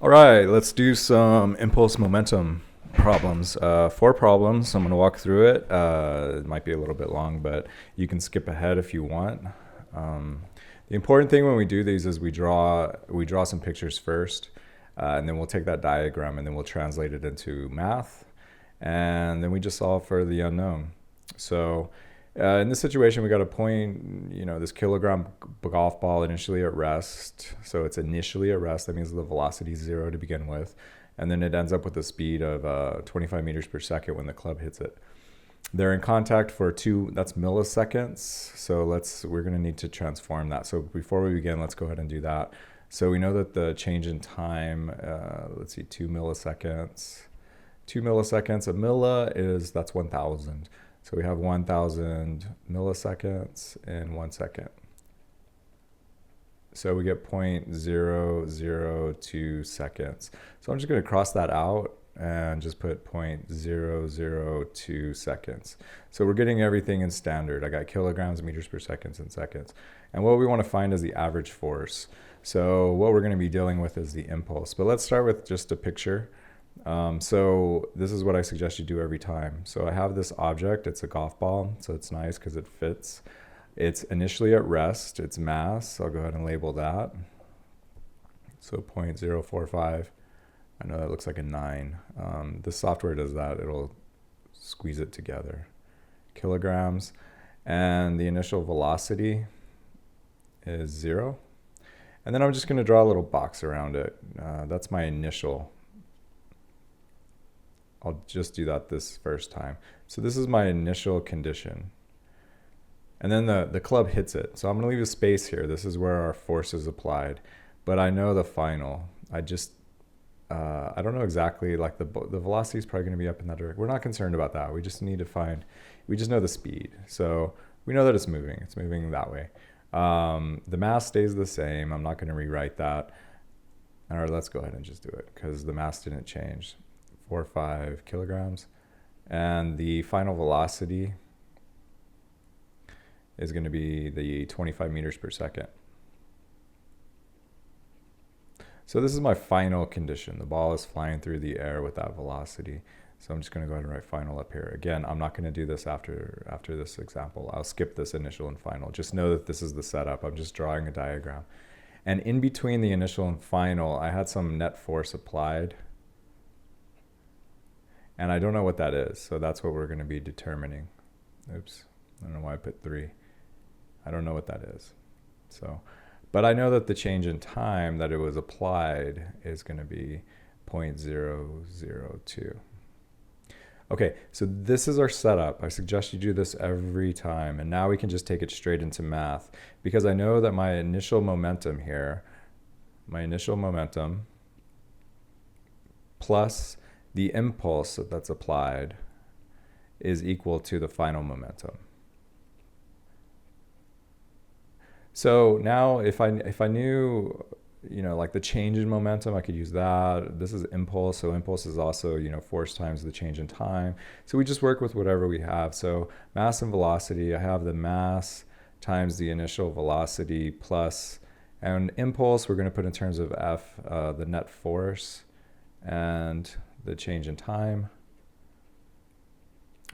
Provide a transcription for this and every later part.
All right, let's do some impulse momentum problems. Four problems. I'm going to walk through it. It might be a little bit long, but you can skip ahead if you want. The important thing when we do these is we draw some pictures first, and then we'll take that diagram and then we'll translate it into math, and then we just solve for the unknown. So in this situation, we got a point, this kilogram golf ball initially at rest. So it's initially at rest. That means the velocity is 0 to begin with. And then it ends up with a speed of 25 meters per second when the club hits it. They're in contact for that's milliseconds. So we're going to need to transform that. So before we begin, let's go ahead and do that. So we know that the change in time, 2 milliseconds. 2 milliseconds, that's 1,000. So we have 1,000 milliseconds in 1 second. So we get 0.002 seconds. So I'm just going to cross that out and just put 0.002 seconds. So we're getting everything in standard. I got kilograms, meters per second, and seconds. And what we want to find is the average force. So what we're going to be dealing with is the impulse. But let's start with just a picture. So this is what I suggest you do every time. So I have this object, it's a golf ball, so it's nice because it fits. It's initially at rest, it's mass, I'll go ahead and label that. So 0.045, I know that looks like a 9. The software does that, it'll squeeze it together. Kilograms, and the initial velocity is 0. And then I'm just going to draw a little box around it. That's my initial. I'll just do that this first time. So this is my initial condition. And then the club hits it. So I'm going to leave a space here. This is where our force is applied. But I know the final. I don't know exactly, like the velocity is probably going to be up in that direction. We're not concerned about that. We just need to we just know the speed. So we know that it's moving. It's moving that way. The mass stays the same. I'm not going to rewrite that. All right, let's go ahead and just do it because the mass didn't change. 4.5 kilograms, and the final velocity is going to be the 25 meters per second. So this is my final condition. The ball is flying through the air with that velocity. So I'm just going to go ahead and write final up here. Again, I'm not going to do this after this example. I'll skip this initial and final. Just know that this is the setup. I'm just drawing a diagram. And in between the initial and final, I had some net force applied. And I don't know what that is, so that's what we're going to be determining. Oops, I don't know why I put 3. I don't know what that is. But I know that the change in time that it was applied is going to be 0.002. Okay, so this is our setup. I suggest you do this every time, and now we can just take it straight into math, because I know that my initial momentum here, plus the impulse that's applied is equal to the final momentum. So now if I knew, like the change in momentum, I could use that. This is impulse, so impulse is also, force times the change in time. So we just work with whatever we have. So mass and velocity, I have the mass times the initial velocity plus, and impulse we're going to put in terms of F, the net force, and the change in time,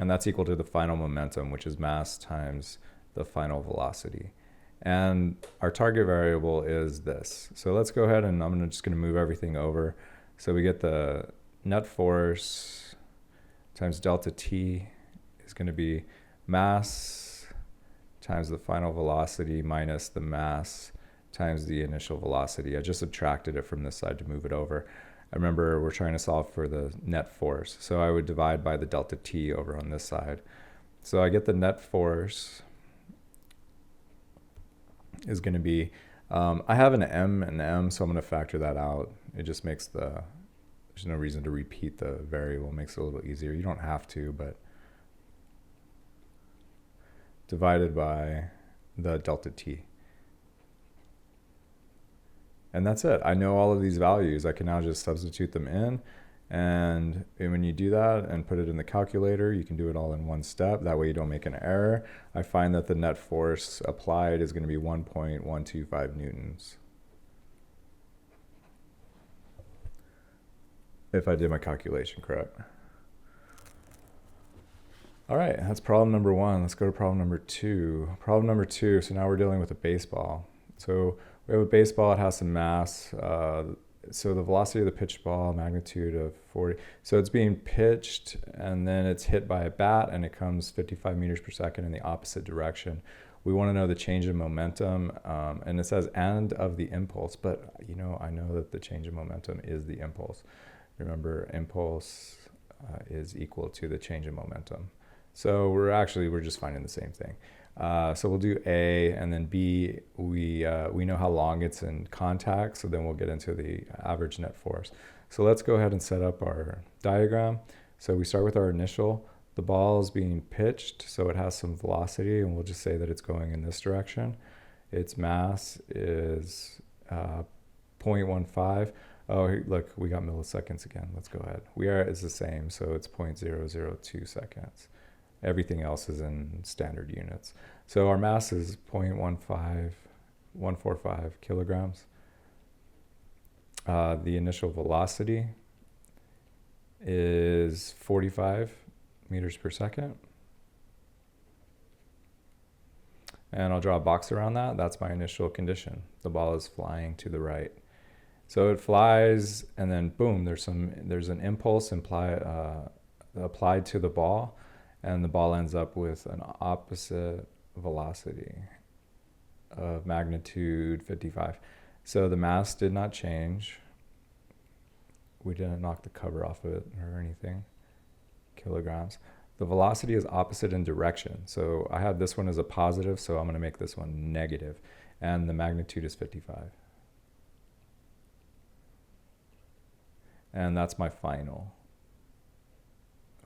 and that's equal to the final momentum, which is mass times the final velocity. And our target variable is this. So let's go ahead and I'm just going to move everything over. So we get the net force times delta T is going to be mass times the final velocity minus the mass times the initial velocity. I just subtracted it from this side to move it over. I remember we're trying to solve for the net force. So I would divide by the delta T over on this side. So I get the net force is going to be, I have an M and M, so I'm going to factor that out. It just makes there's no reason to repeat the variable. It makes it a little easier. You don't have to, but divided by the delta T. And that's it. I know all of these values. I can now just substitute them in. And when you do that and put it in the calculator, you can do it all in one step. That way you don't make an error. I find that the net force applied is going to be 1.125 newtons. if I did my calculation correct. All right, that's problem number one. Let's go to problem number two. Problem number two, so now we're dealing with a baseball. So we have a baseball, it has some mass. So the velocity of the pitch ball, magnitude of 40. So it's being pitched and then it's hit by a bat and it comes 55 meters per second in the opposite direction. We want to know the change in momentum, and it says and of the impulse, but I know that the change in momentum is the impulse. Remember, impulse is equal to the change in momentum. So we're just finding the same thing. So we'll do A, and then B, we know how long it's in contact, so then we'll get into the average net force. So let's go ahead and set up our diagram. So we start with our initial. The ball is being pitched, so it has some velocity, and we'll just say that it's going in this direction. Its mass is 0.15. Oh, look, we got milliseconds again. Let's go ahead. It's the same, so it's 0.002 seconds. Everything else is in standard units. So our mass is 0.145 kilograms. The initial velocity is 45 meters per second. And I'll draw a box around that. That's my initial condition. The ball is flying to the right. So it flies, and then boom, there's an impulse applied to the ball, and the ball ends up with an opposite velocity of magnitude 55. So the mass did not change. We didn't knock the cover off of it or anything. Kilograms. The velocity is opposite in direction. So I had this one as a positive, so I'm going to make this one negative. And the magnitude is 55. And that's my final.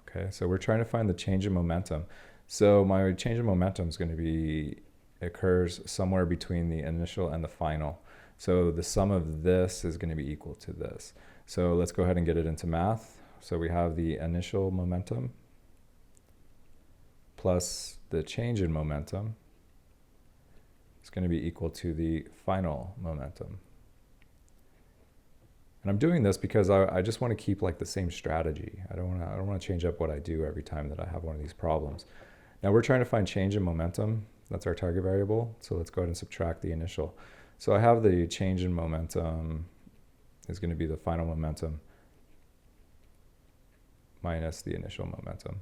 Okay, so we're trying to find the change in momentum. So my change in momentum is going to occurs somewhere between the initial and the final. So the sum of this is going to be equal to this. So let's go ahead and get it into math. So we have the initial momentum plus the change in momentum is going to be equal to the final momentum. And I'm doing this because I just want to keep like the same strategy. I don't want to change up what I do every time that I have one of these problems. Now we're trying to find change in momentum. That's our target variable. So let's go ahead and subtract the initial. So I have the change in momentum is going to be the final momentum minus the initial momentum.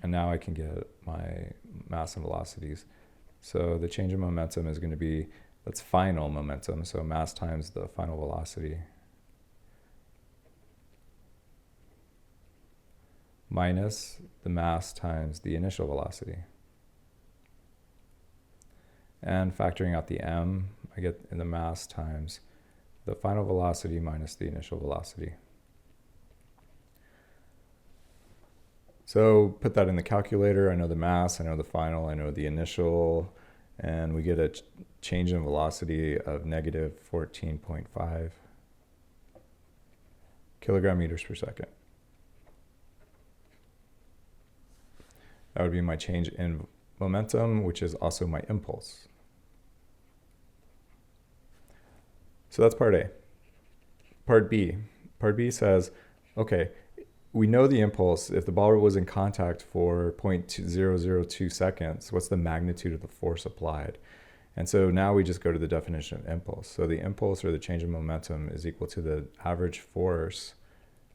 And now I can get my mass and velocities. So the change in momentum is going to be, that's final momentum, so mass times the final velocity minus the mass times the initial velocity. And factoring out the m, I get the mass times the final velocity minus the initial velocity. So put that in the calculator. I know the mass, I know the final, I know the initial, and we get a change in velocity of negative 14.5 kilogram meters per second. That would be my change in momentum, which is also my impulse. So that's part A. Part B. Part B says, okay, we know the impulse. If the ball was in contact for 0.002 seconds, what's the magnitude of the force applied? And so now we just go to the definition of impulse. So the impulse, or the change in momentum, is equal to the average force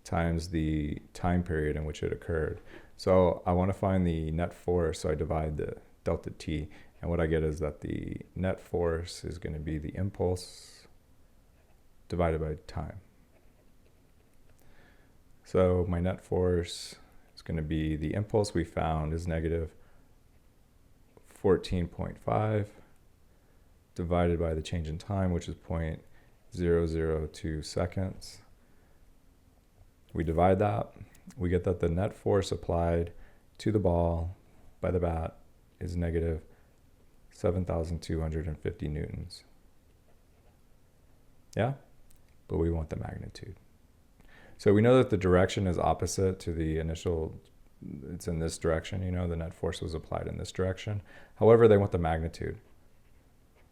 times the time period in which it occurred. So I want to find the net force, so I divide the delta t, and what I get is that the net force is going to be the impulse divided by time. So my net force is going to be, the impulse we found is negative 14.5 divided by the change in time, which is 0.002 seconds. We divide that, we get that the net force applied to the ball by the bat is negative 7,250 newtons. Yeah? But we want the magnitude. So we know that the direction is opposite to the initial, it's in this direction, the net force was applied in this direction. However, they want the magnitude.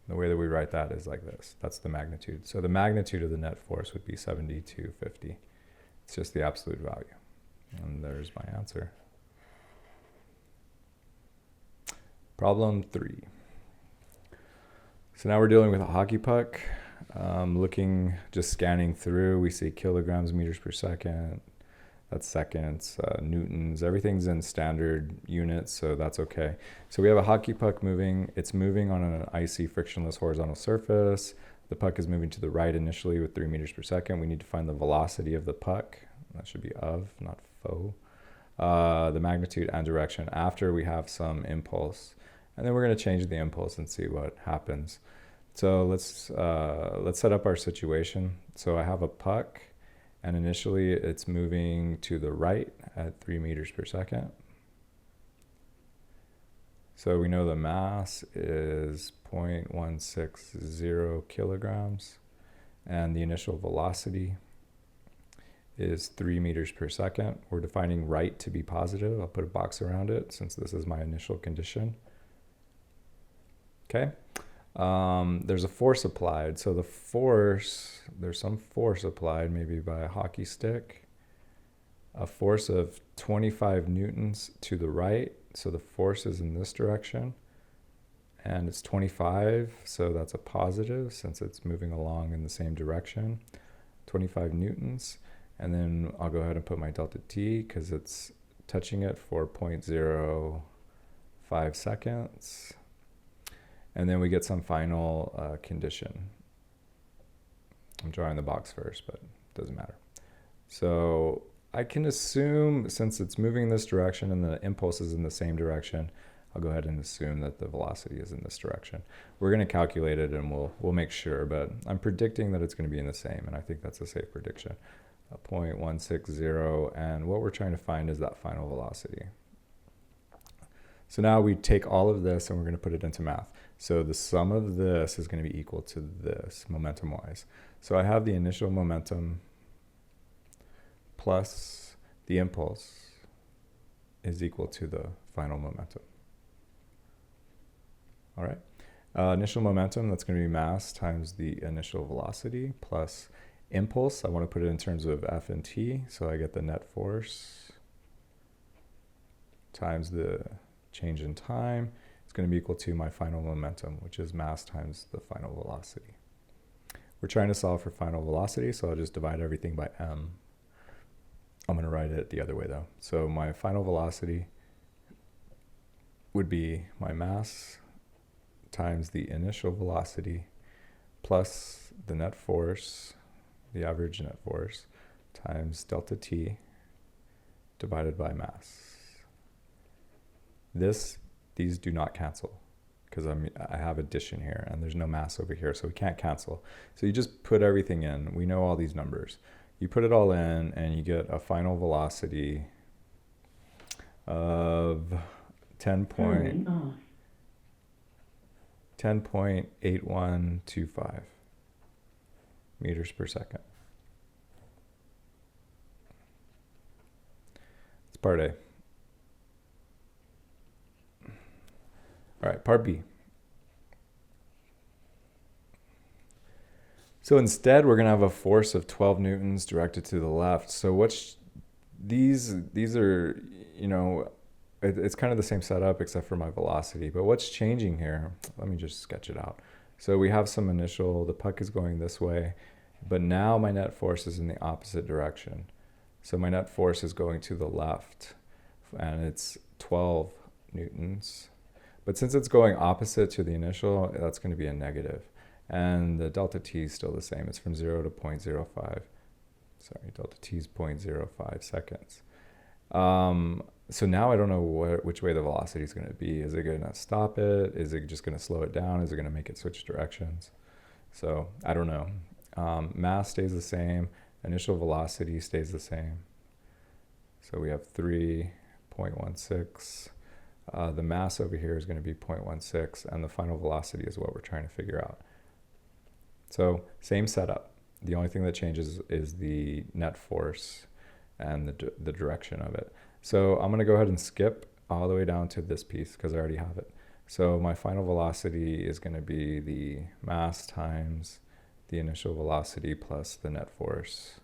The way that we write that is like this. That's the magnitude. So the magnitude of the net force would be 7250. It's just the absolute value. And there's my answer. Problem 3. So now we're dealing with a hockey puck. Just scanning through, we see kilograms, meters per second. That's seconds, newtons. Everything's in standard units, so that's okay. So we have a hockey puck moving. It's moving on an icy, frictionless horizontal surface. The puck is moving to the right initially with 3 meters per second. We need to find the velocity of the puck. That should be of, not faux. The magnitude and direction after we have some impulse. And then we're going to change the impulse and see what happens. So let's set up our situation. So I have a puck, and initially it's moving to the right at 3 meters per second. So we know the mass is 0.160 kilograms, and the initial velocity is 3 meters per second. We're defining right to be positive. I'll put a box around it since this is my initial condition. Okay. There's a force applied. So the force, there's some force applied maybe by a hockey stick. A force of 25 newtons to the right. So the force is in this direction. And it's 25, so that's a positive since it's moving along in the same direction. 25 newtons. And then I'll go ahead and put my delta t because it's touching it for 0.05 seconds. And then we get some final condition. I'm drawing the box first, but it doesn't matter. So I can assume, since it's moving in this direction and the impulse is in the same direction, I'll go ahead and assume that the velocity is in this direction. We're going to calculate it and we'll make sure, but I'm predicting that it's going to be in the same, and I think that's a safe prediction. 0.160, and what we're trying to find is that final velocity. So now we take all of this and we're going to put it into math. So the sum of this is going to be equal to this momentum-wise. So I have the initial momentum plus the impulse is equal to the final momentum. All right. Initial momentum, that's going to be mass times the initial velocity plus impulse. I want to put it in terms of F and T. So I get the net force times the change in time. It's going to be equal to my final momentum, which is mass times the final velocity. We're trying to solve for final velocity, so I'll just divide everything by m. I'm going to write it the other way though. So my final velocity would be my mass times the initial velocity plus the net force, the average net force, times delta t divided by mass. These do not cancel because I have addition here and there's no mass over here, so we can't cancel. So you just put everything in. We know all these numbers. You put it all in and you get a final velocity of 10.8125 meters per second. It's part A. All right, part B. So instead, we're going to have a force of 12 newtons directed to the left. So these are, you know, it's kind of the same setup except for my velocity. But what's changing here? Let me just sketch it out. So we have some initial, the puck is going this way, but now my net force is in the opposite direction. So my net force is going to the left, and it's 12 newtons. But since it's going opposite to the initial, that's going to be a negative. And the delta t is still the same. It's from 0 to 0.05. Sorry, delta t is 0.05 seconds. So now I don't know which way the velocity is going to be. Is it going to stop it? Is it just going to slow it down? Is it going to make it switch directions? So I don't know. Mass stays the same. Initial velocity stays the same. So we have 3.16. The mass over here is going to be 0.16, and the final velocity is what we're trying to figure out. So same setup. The only thing that changes is the net force and the direction of it. So I'm going to go ahead and skip all the way down to this piece because I already have it. So my final velocity is going to be the mass times the initial velocity plus the net force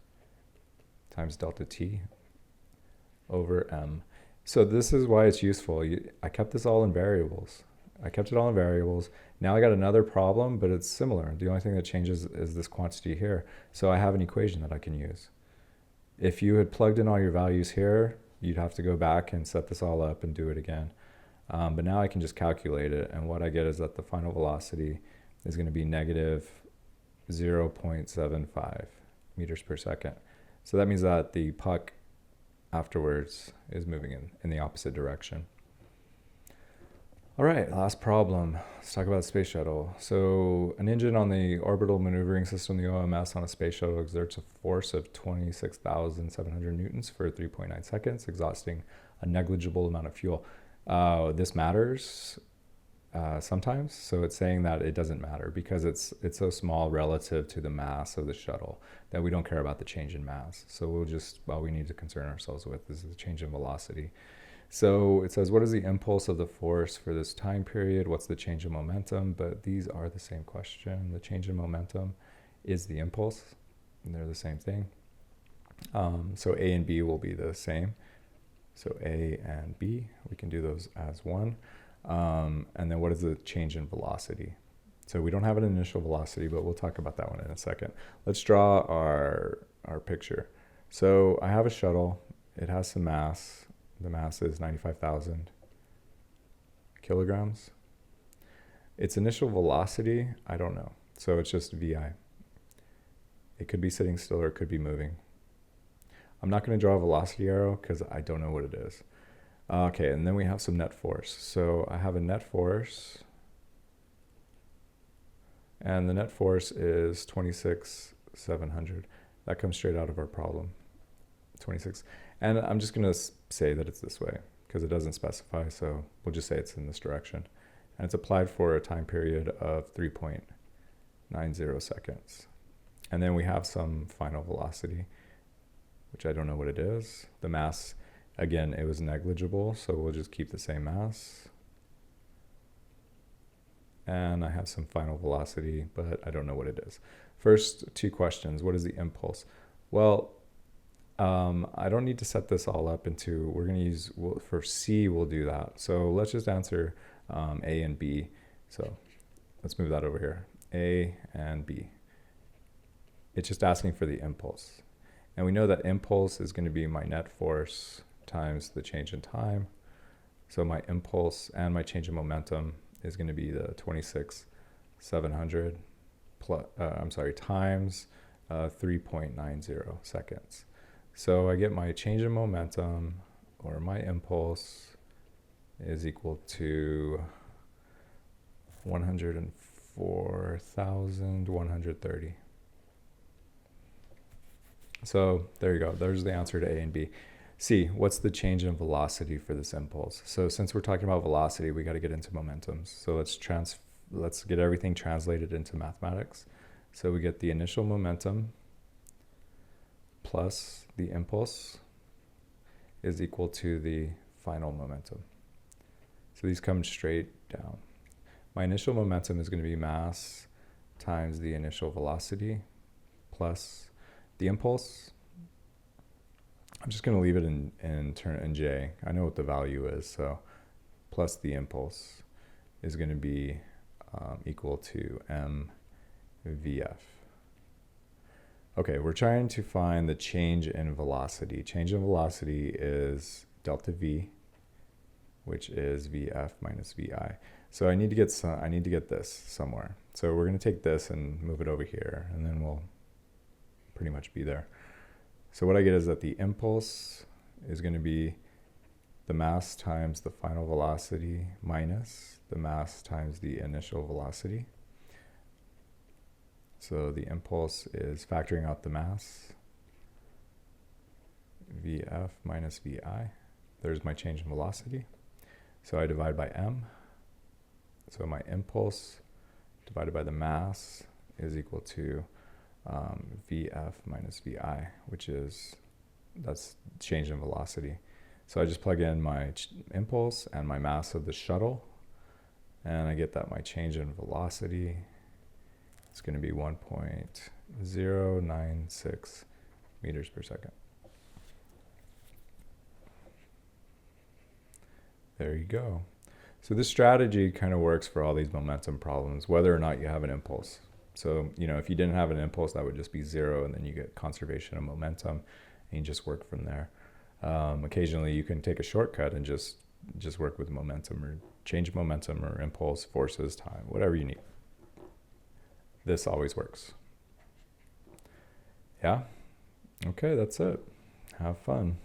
times delta t over m. So this is why it's useful. I kept this all in variables. I kept it all in variables. Now I got another problem, but it's similar. The only thing that changes is this quantity here. So I have an equation that I can use. If you had plugged in all your values here, you'd have to go back and set this all up and do it again. But now I can just calculate it, and what I get is that the final velocity is going to be negative 0.75 meters per second. So that means that the puck afterwards is moving in the opposite direction. All right, last problem. Let's talk about the space shuttle. So an engine on the orbital maneuvering system, the OMS, on a space shuttle exerts a force of 26,700 newtons for 3.9 seconds, exhausting a negligible amount of fuel. This matters sometimes. So it's saying that it doesn't matter because it's so small relative to the mass of the shuttle that we don't care about the change in mass. So all we need to concern ourselves with is the change in velocity. So it says, what is the impulse of the force for this time period? What's the change in momentum? But these are the same question. The change in momentum is the impulse, and they're the same thing. So A and B will be the same. So A and B, we can do those as one. And then what is the change in velocity? So we don't have an initial velocity, but we'll talk about that one in a second. Let's draw our picture. So I have a shuttle. It has some mass. The mass is 95,000 kilograms. Its initial velocity, I don't know. So it's just VI. It could be sitting still or it could be moving. I'm not going to draw a velocity arrow because I don't know what it is. Okay, and then we have some net force. So I have a net force, and the net force is 26,700. That comes straight out of our problem, 26. And I'm just going to say that it's this way because it doesn't specify, so we'll just say it's in this direction. And it's applied for a time period of 3.90 seconds. And then we have some final velocity, which I don't know what it is. The mass, again, it was negligible, so we'll just keep the same mass. And I have some final velocity, but I don't know what it is. First two questions, what is the impulse? Well, I don't need to set this all up into, we're going to use, for C, we'll do that. So let's just answer A and B. So let's move that over here. A and B. It's just asking for the impulse. And we know that impulse is going to be my net force times the change in time. So my impulse and my change in momentum is going to be the 26,700 times 3.90 seconds. So I get my change in momentum, or my impulse, is equal to 104,130. So there you go. There's the answer to A and B. C, what's the change in velocity for this impulse? So since we're talking about velocity, we got to get into momentums. So let's get everything translated into mathematics. So we get the initial momentum plus the impulse is equal to the final momentum. So these come straight down. My initial momentum is going to be mass times the initial velocity plus the impulse. I'm just going to leave it in J. I know what the value is, so plus the impulse is going to be equal to mvf. Okay, we're trying to find the change in velocity. Change in velocity is delta v, which is vf minus vi. So I need to get this somewhere. So we're going to take this and move it over here, and then we'll pretty much be there. So what I get is that the impulse is going to be the mass times the final velocity minus the mass times the initial velocity. So the impulse is factoring out the mass, Vf minus Vi. There's my change in velocity. So I divide by m. So my impulse divided by the mass is equal to Vf minus Vi, which is, that's change in velocity. So I just plug in my impulse and my mass of the shuttle, And I get that my change in velocity is going to be 1.096 meters per second. There you go. So this strategy kind of works for all these momentum problems, whether or not you have an impulse. So, if you didn't have an impulse, that would just be zero, and then you get conservation of momentum, and you just work from there. Occasionally, you can take a shortcut and just work with momentum, or change momentum, or impulse, forces, time, whatever you need. This always works. Yeah? Okay, that's it. Have fun.